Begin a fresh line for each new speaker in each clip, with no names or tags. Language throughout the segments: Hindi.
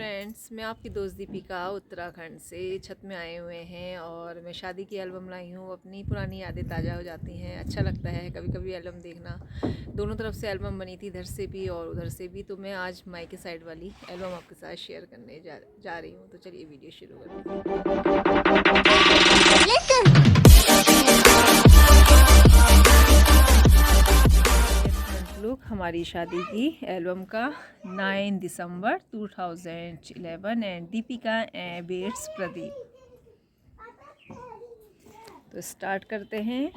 फ्रेंड्स, मैं आपकी दोस्त दीपिका उत्तराखंड से छत में आए हुए हैं और मैं शादी की एल्बम लाई हूँ। अपनी पुरानी यादें ताज़ा हो जाती हैं। अच्छा लगता है कभी कभी एल्बम देखना। दोनों तरफ से एल्बम बनी थी, इधर से भी और उधर से भी। तो मैं आज मायके साइड वाली एल्बम आपके साथ शेयर करने जा रही हूँ। तो चलिए वीडियो शुरू करते हैं। लुक हमारी शादी की एल्बम का 9 दिसंबर 2011 एंड दीपिका एंड बेट्स प्रदीप। तो स्टार्ट करते हैं।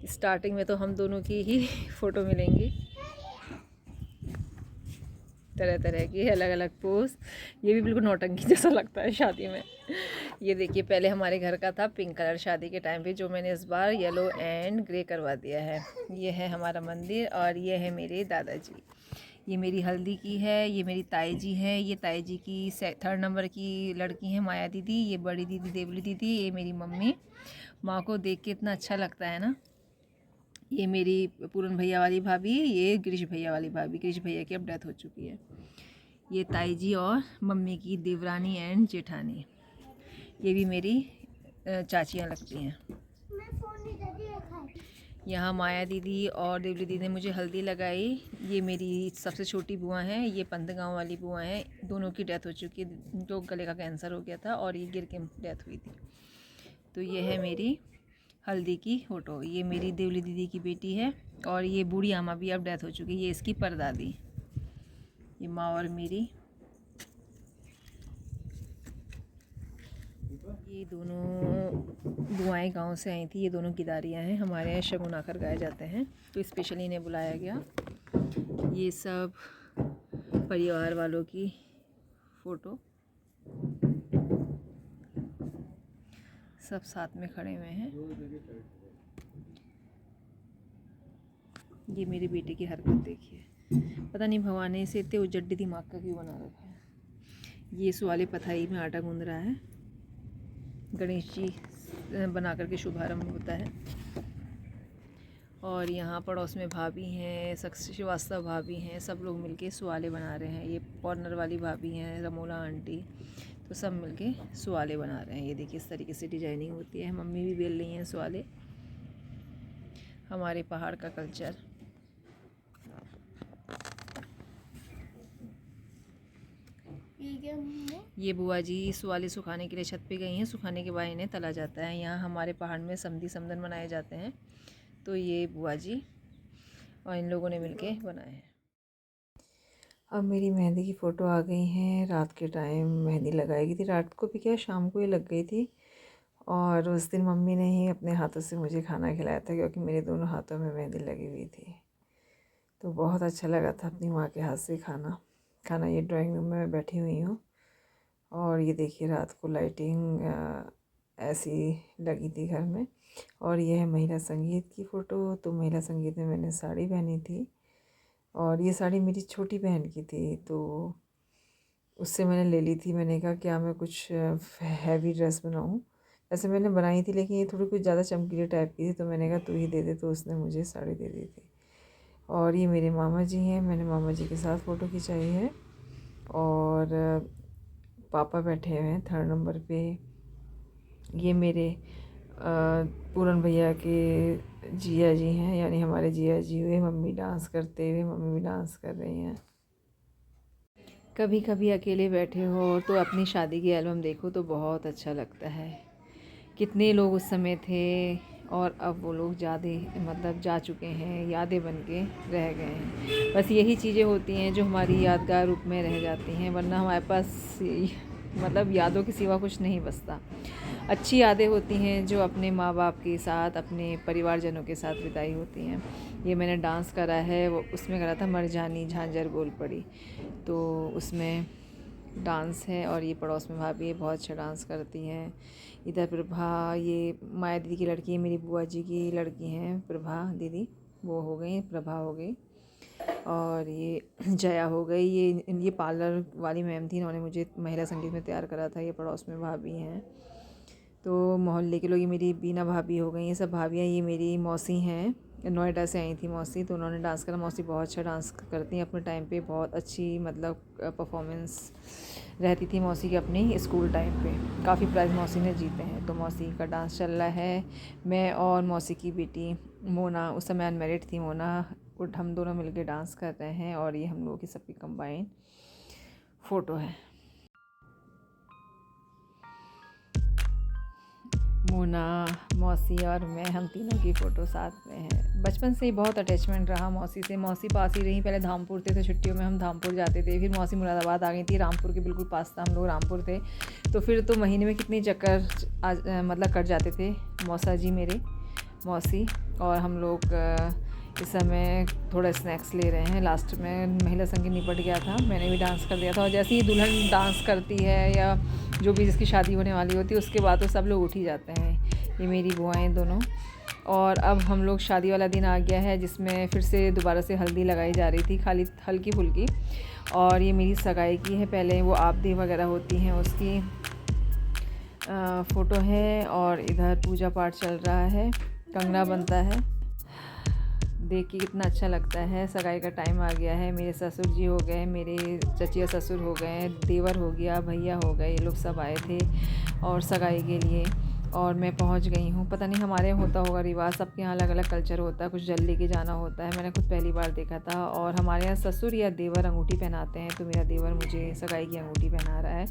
स्टार्टिंग में तो हम दोनों की ही फ़ोटो मिलेंगी, तरह तरह की अलग अलग पोज। ये भी बिल्कुल नौटंकी जैसा लगता है शादी में। ये देखिए, पहले हमारे घर का था पिंक कलर शादी के टाइम पे, जो मैंने इस बार येलो एंड ग्रे करवा दिया है। ये है हमारा मंदिर और ये है मेरे दादाजी। ये मेरी हल्दी की है, ये मेरी ताई जी है। ये ताई जी की 3rd नंबर की लड़की है माया दीदी। ये बड़ी दीदी देवली दीदी। ये मेरी मम्मी। माँ को देख के इतना अच्छा लगता है ना। ये मेरी पूरन भैया वाली भाभी, ये गिरीश भैया वाली भाभी। गिरीश भैया की अब डेथ हो चुकी है। ये ताई जी और मम्मी की देवरानी एंड जेठानी। ये भी मेरी चाचियाँ लगती हैं। यहाँ माया दीदी और देवली दीदी ने मुझे हल्दी लगाई। ये मेरी सबसे छोटी बुआ हैं। ये पंतगांव वाली बुआ हैं। दोनों की डेथ हो चुकी है। इनको गले का कैंसर हो गया था और ये गिर के डेथ हुई थी। तो ये है मेरी हल्दी की फ़ोटो। ये मेरी देवली दीदी की बेटी है और ये बूढ़ी आमा भी अब डेथ हो चुकी है। ये इसकी परदादी। ये माँ और मेरी। ये दोनों बुआएं गांव से आई थी। ये दोनों गिदारियाँ हैं। हमारे यहाँ शगुन आकर गाए जाते हैं, तो स्पेशली इन्हें बुलाया गया। ये सब परिवार वालों की फ़ोटो, सब साथ में खड़े हुए हैं। ये मेरे बेटे की हरकत देखिए, पता नहीं भगवान ने इसे इतने उजड्डी दिमाग का क्यों बना रखा है। ये सुवाले पथाई में आटा गूंद रहा है। गणेश जी बना करके शुभारंभ होता है। और यहाँ पड़ोस में भाभी हैं, श्रीवास्तव भाभी हैं। सब लोग मिलके सुवाले बना रहे हैं। ये कॉर्नर वाली भाभी हैं, रमोला आंटी। तो सब मिलके सुवाले बना रहे हैं। ये देखिए, इस तरीके से डिजाइनिंग होती है। मम्मी भी बेल रही हैं सुवाले। हमारे पहाड़ का कल्चर। ये बुआ जी सुवाले सुखाने के लिए छत पे गई हैं। सुखाने के बाद इन्हें तला जाता है। यहाँ हमारे पहाड़ में समधी समदन बनाए जाते हैं। तो ये बुआ जी और इन लोगों ने मिलके बनाए हैं। अब मेरी मेहंदी की फ़ोटो आ गई हैं। रात के टाइम मेहंदी लगाई गई थी। रात को भी क्या, शाम को ही लग गई थी। और उस दिन मम्मी ने ही अपने हाथों से मुझे खाना खिलाया था, क्योंकि मेरे दोनों हाथों में मेहंदी लगी हुई थी। तो बहुत अच्छा लगा था अपनी माँ के हाथ से खाना। ये ड्राइंग रूम में बैठी हुई हूँ और ये देखिए, रात को लाइटिंग ऐसी लगी थी घर में। और ये है महिला संगीत की फ़ोटो। तो महिला संगीत में मैंने साड़ी पहनी थी और ये साड़ी मेरी छोटी बहन की थी, तो उससे मैंने ले ली थी। मैंने कहा क्या मैं कुछ हैवी ड्रेस बनाऊँ। वैसे मैंने बनाई थी, लेकिन ये थोड़ी कुछ ज़्यादा चमकीले टाइप की थी, तो मैंने कहा तू ही दे दे। तो उसने मुझे साड़ी दे दी थी। और ये मेरे मामा जी हैं। मैंने मामा जी के साथ फ़ोटो खिंचाई है। और पापा बैठे हुए हैं 3rd नंबर पे। ये मेरे पूरन भैया के जिया जी हैं, यानी हमारे जिया जी हुए। मम्मी डांस करते हुए, मम्मी भी डांस कर रही हैं। कभी कभी अकेले बैठे हो तो अपनी शादी की एल्बम देखो तो बहुत अच्छा लगता है। कितने लोग उस समय थे और अब वो लोग जा चुके हैं, यादें बन के रह गए हैं। बस यही चीज़ें होती हैं जो हमारी यादगार रूप में रह जाती हैं, वरना हमारे पास यादों के सिवा कुछ नहीं बचता। अच्छी यादें होती हैं जो अपने माँ बाप के साथ, अपने परिवारजनों के साथ बिताई होती हैं। ये मैंने डांस करा है, वो उसमें करा था मरजानी झांझर बोल पड़ी, तो उसमें डांस है। और ये पड़ोस में भाभी बहुत अच्छा डांस करती हैं। इधर प्रभा, ये माया दीदी की लड़की है, मेरी बुआ जी की लड़की हैं प्रभा दीदी, वो हो गई, प्रभा हो गई। और ये जया हो गई। ये पार्लर वाली मैम थी, इन्होंने मुझे महिला संगीत में तैयार करा था। ये पड़ोस में भाभी हैं। तो मोहल्ले के लोग, ये मेरी बीना भाभी हो गई। ये सब भाभियाँ। ये मेरी मौसी हैं नोएडा से आई थी मौसी, तो उन्होंने डांस करा। मौसी बहुत अच्छा डांस करती हैं अपने टाइम पे, बहुत अच्छी मतलब परफॉर्मेंस रहती थी मौसी की अपनी स्कूल टाइम पे। काफ़ी प्राइज़ मौसी ने जीते हैं। तो मौसी का डांस चल रहा है। मैं और मौसी की बेटी मोना, उस समय अनमेरिड थी मोना, और हम दोनों मिलके डांस कर रहे हैं। और ये हम लोगों की सबकी कंबाइन फ़ोटो है। मोना, मौसी और मैं, हम तीनों की फ़ोटो साथ में है। बचपन से ही बहुत अटैचमेंट रहा मौसी से। मौसी पास ही रही, पहले धामपुर थे, तो छुट्टियों में हम धामपुर जाते थे। फिर मौसी मुरादाबाद आ गई थी, रामपुर के बिल्कुल पास था, हम लोग रामपुर थे। तो फिर तो महीने में कितने चक्कर मतलब कट जाते थे मौसा जी मेरे, मौसी और हम लोग। इस समय थोड़ा स्नैक्स ले रहे हैं। लास्ट में महिला संगीत निपट गया था, मैंने भी डांस कर दिया था। और जैसे ही दुल्हन डांस करती है या जो भी जिसकी शादी होने वाली होती है, उसके बाद तो सब लोग उठ ही जाते हैं। ये मेरी बुआएँ दोनों। और अब हम लोग शादी वाला दिन आ गया है, जिसमें फिर से दोबारा से हल्दी लगाई जा रही थी, खाली हल्की फुल्की। और ये मेरी सगाई की है, पहले वो आपदी वगैरह होती हैं उसकी फ़ोटो है। और इधर पूजा पाठ चल रहा है, कंगना बनता है। देख के कितना अच्छा लगता है। सगाई का टाइम आ गया है। मेरे ससुर जी हो गए, मेरे चचिया ससुर हो गए, देवर हो गया, भैया हो गए, ये लोग सब आए थे और सगाई के लिए। और मैं पहुंच गई हूँ। पता नहीं हमारे यहाँ होता होगा रिवाज, सबके यहाँ अलग अलग कल्चर होता है, कुछ जल लेके जाना होता है। मैंने खुद पहली बार देखा था। और हमारे यहाँ ससुर या देवर अंगूठी पहनाते हैं, तो मेरा देवर मुझे सगाई की अंगूठी पहना रहा है।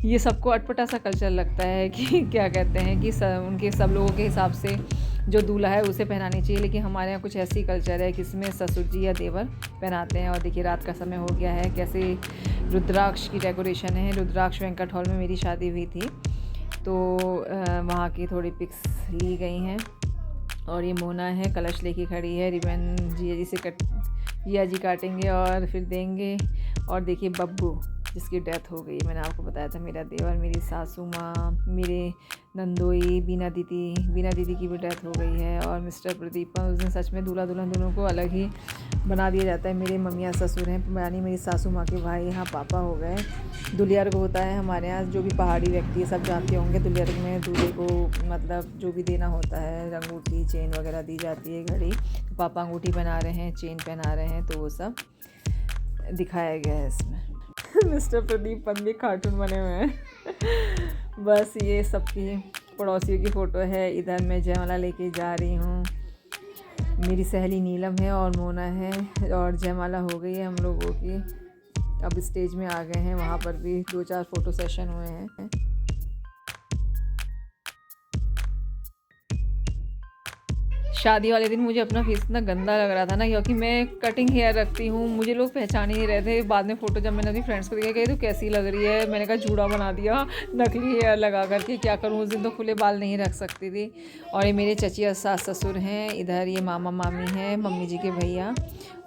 ये सबको अटपटा सा कल्चर लगता है कि क्या कहते हैं कि उनके सब लोगों के हिसाब से जो दूल्हा है उसे पहनानी चाहिए, लेकिन हमारे यहाँ कुछ ऐसी कल्चर है कि इसमें ससुर जी या देवर पहनाते हैं। और देखिए रात का समय हो गया है, कैसे रुद्राक्ष की डेकोरेशन है। रुद्राक्ष वेंकट हॉल में मेरी शादी हुई थी, तो वहाँ की थोड़ी पिक्स ली गई हैं। और ये मोना है, कलश लेके खड़ी है, रिबन जिया जी काटेंगे और फिर देंगे। और देखिए बब्बू, जिसकी डेथ हो गई, मैंने आपको बताया था, मेरा देवर, मेरी सासू माँ, मेरे नंदोई बीना दीदी की भी डेथ हो गई है। और मिस्टर प्रदीप, उस दिन सच में दूल्हा दुल्हन दोनों को अलग ही बना दिया जाता है। मेरे मम्मियाँ ससुर हैं, यानी मेरी सासू माँ के भाई यहाँ पापा हो गए। दुल्हर्ग होता है हमारे यहाँ, जो भी पहाड़ी व्यक्ति है सब जानते होंगे। दुल्हर्ग में दूल्हे को मतलब जो भी देना होता है, अंगूठी चेन वगैरह दी जाती है, घड़ी। तो पापा अंगूठी पहना रहे हैं, चेन पहना रहे हैं, तो वो सब दिखाया गया है इसमें। मिस्टर प्रदीप पंडित कार्टून बने हुए हैं। बस ये सबकी पड़ोसियों की फ़ोटो है। इधर मैं जयमाला लेके जा रही हूँ। मेरी सहेली नीलम है और मोना है, और जयमाला हो गई है हम लोगों की। अब स्टेज में आ गए हैं, वहाँ पर भी 2-4 फ़ोटो सेशन हुए हैं। शादी वाले दिन मुझे अपना फेस इतना गंदा लग रहा था ना, क्योंकि मैं कटिंग हेयर रखती हूँ, मुझे लोग पहचान ही नहीं रहे थे। बाद में फ़ोटो जब मैंने अपनी फ्रेंड्स को देखा, कही तो कैसी लग रही है, मैंने कहा जूड़ा बना दिया नकली हेयर लगा करके, क्या करूँ, उस दिन तो खुले बाल नहीं रख सकती थी। और ये मेरे चचिया सास ससुर हैं, इधर ये मामा मामी हैं, मम्मी जी के भैया।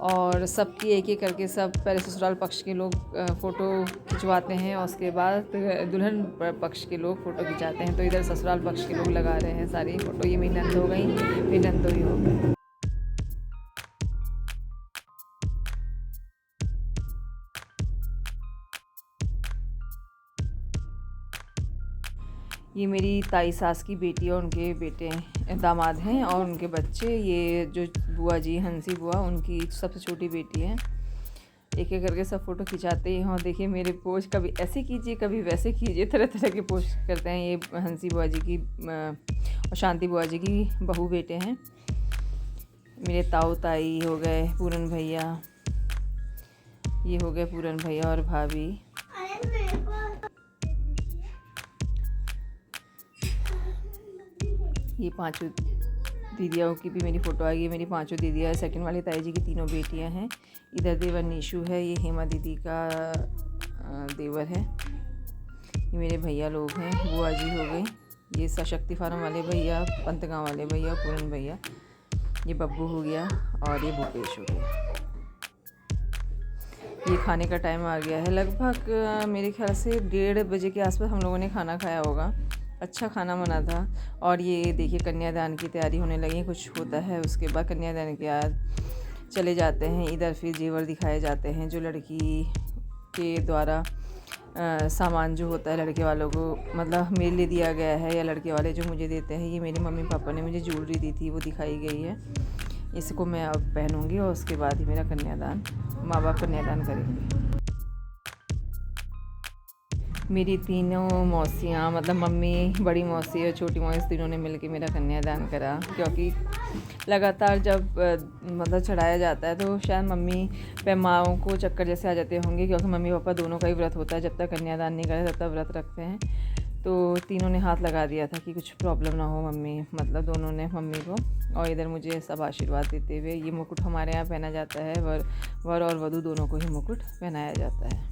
और सबकी एक एक करके सब पहले ससुराल पक्ष के लोग फ़ोटो खिंचवाते हैं, और उसके बाद दुल्हन पक्ष के लोग फ़ोटो खिंचाते हैं। तो इधर ससुराल पक्ष के लोग लगा रहे हैं सारी फ़ोटो। ये मेरी नंद हो गई, मेरी नंदोई हो गई। ये मेरी ताई सास की बेटी और उनके बेटे दामाद हैं और उनके बच्चे। ये जो बुआ जी हंसी बुआ, उनकी सबसे छोटी बेटी है। एक एक करके सब फ़ोटो खिंचाते ही हों। देखिए मेरे पोज, कभी ऐसे कीजिए कभी वैसे कीजिए, तरह तरह के पोज करते हैं। ये हंसी बुआ जी की और शांति बुआ जी की बहू बेटे हैं। मेरे ताऊ ताई हो गए, पूरन भैया, ये हो गए पूरन भैया और भाभी। ये 5 दीदियों की भी मेरी फ़ोटो आई है। मेरी 5 दीदियाँ है। सेकंड वाली ताई जी की 3 बेटियां हैं। इधर देवर नीशू है, ये हेमा दीदी का देवर है। ये मेरे भैया लोग हैं, बुआ जी हो गई। ये सशक्ति फार्म वाले भैया, पंत गाँव वाले भैया, पूरन भैया। ये बब्बू हो गया और ये भूपेश हो गया। ये खाने का टाइम आ गया है। लगभग मेरे ख्याल से 1:30 बजे के आसपास हम लोगों ने खाना खाया होगा। अच्छा खाना बना था। और ये देखिए कन्यादान की तैयारी होने लगी, कुछ होता है उसके बाद कन्यादान के बाद चले जाते हैं। इधर फिर जेवर दिखाए जाते हैं, जो लड़की के द्वारा सामान जो होता है लड़के वालों को, मतलब मेरे लिए दिया गया है या लड़के वाले जो मुझे देते हैं। ये मेरे मम्मी पापा ने मुझे ज्वेलरी दी थी, वो दिखाई गई है। इसको मैं अब पहनूंगी और उसके बाद ही मेरा कन्यादान, माँ बाप कन्यादान करेंगे। मेरी तीनों मौसियाँ, मतलब मम्मी, बड़ी मौसी और छोटी मौसी, तीनों ने मिलकर मेरा कन्यादान करा। क्योंकि लगातार जब मतलब चढ़ाया जाता है तो शायद मम्मी पे माँओं को चक्कर जैसे आ जाते होंगे, क्योंकि मम्मी पापा दोनों का ही व्रत होता है, जब तक कन्यादान नहीं करे तब तक व्रत रखते हैं। तो तीनों ने हाथ लगा दिया था कि कुछ प्रॉब्लम ना हो मम्मी, मतलब दोनों ने मम्मी को। और इधर मुझे सब आशीर्वाद देते हुए, ये मुकुट हमारे यहाँ पहना जाता है, वर और वधू दोनों को ही मुकुट पहनाया जाता है।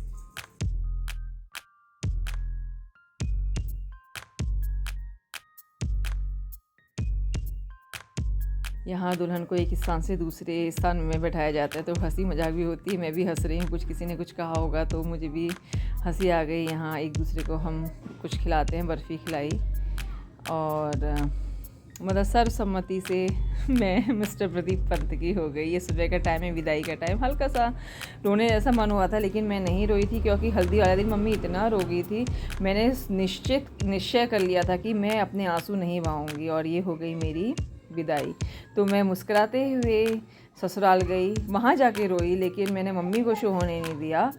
यहाँ दुल्हन को एक स्थान से दूसरे स्थान में बैठाया जाता है, तो हंसी मजाक भी होती है। मैं भी हंस रही हूँ, कुछ किसी ने कुछ कहा होगा तो मुझे भी हंसी आ गई। यहाँ एक दूसरे को हम कुछ खिलाते हैं, बर्फ़ी खिलाई और मतलब सर्वसम्मति से मैं मिस्टर प्रदीप पंत की हो गई। ये सुबह का टाइम है, विदाई का टाइम। हल्का सा रोने जैसा मन हुआ था, लेकिन मैं नहीं रोई थी, क्योंकि हल्दी वाले दिन मम्मी इतना रो गई थी। मैंने निश्चय कर लिया था कि मैं अपने आंसू नहीं बहाऊंगी, और ये हो गई मेरी विदाई। तो मैं मुस्कुराते हुए ससुराल गई, वहाँ जाके रोई, लेकिन मैंने मम्मी को शो होने नहीं दिया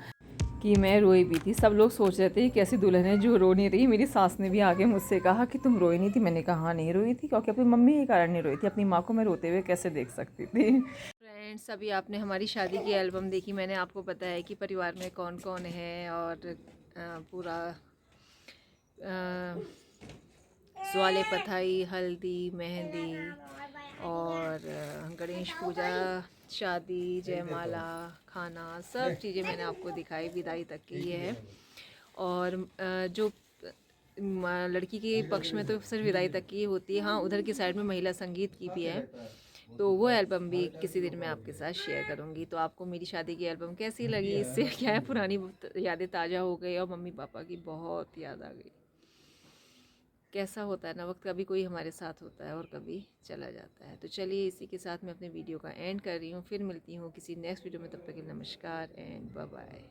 कि मैं रोई भी थी। सब लोग सोच रहे थे कि कैसी दुल्हन है जो रो नहीं रही। मेरी सास ने भी आके मुझसे कहा कि तुम रोई नहीं थी। मैंने कहा हाँ, नहीं रोई थी, क्योंकि अपनी मम्मी के कारण नहीं रोई थी, अपनी माँ को मैं रोते हुए कैसे देख सकती थी। फ्रेंड्स, अभी आपने हमारी शादी की एल्बम देखी। मैंने आपको बताया कि परिवार में कौन कौन है, और पूरा स्वाले पथाई, हल्दी, मेहंदी और गणेश पूजा, शादी, जयमाला, खाना, सब चीज़ें मैंने आपको दिखाई, विदाई तक की ये है। और जो लड़की के पक्ष में तो सिर्फ विदाई तक की होती है, हाँ उधर की साइड में महिला संगीत की भी है, तो वो एल्बम भी किसी दिन मैं आपके साथ शेयर करूँगी। तो आपको मेरी शादी की एल्बम कैसी लगी? इससे क्या है, पुरानी यादें ताज़ा हो गई और मम्मी पापा की बहुत याद आ गई। कैसा होता है ना, वक्त कभी कोई हमारे साथ होता है और कभी चला जाता है। तो चलिए, इसी के साथ मैं अपने वीडियो का एंड कर रही हूँ। फिर मिलती हूँ किसी नेक्स्ट वीडियो में, तब तक के लिए नमस्कार एंड बाय बाय।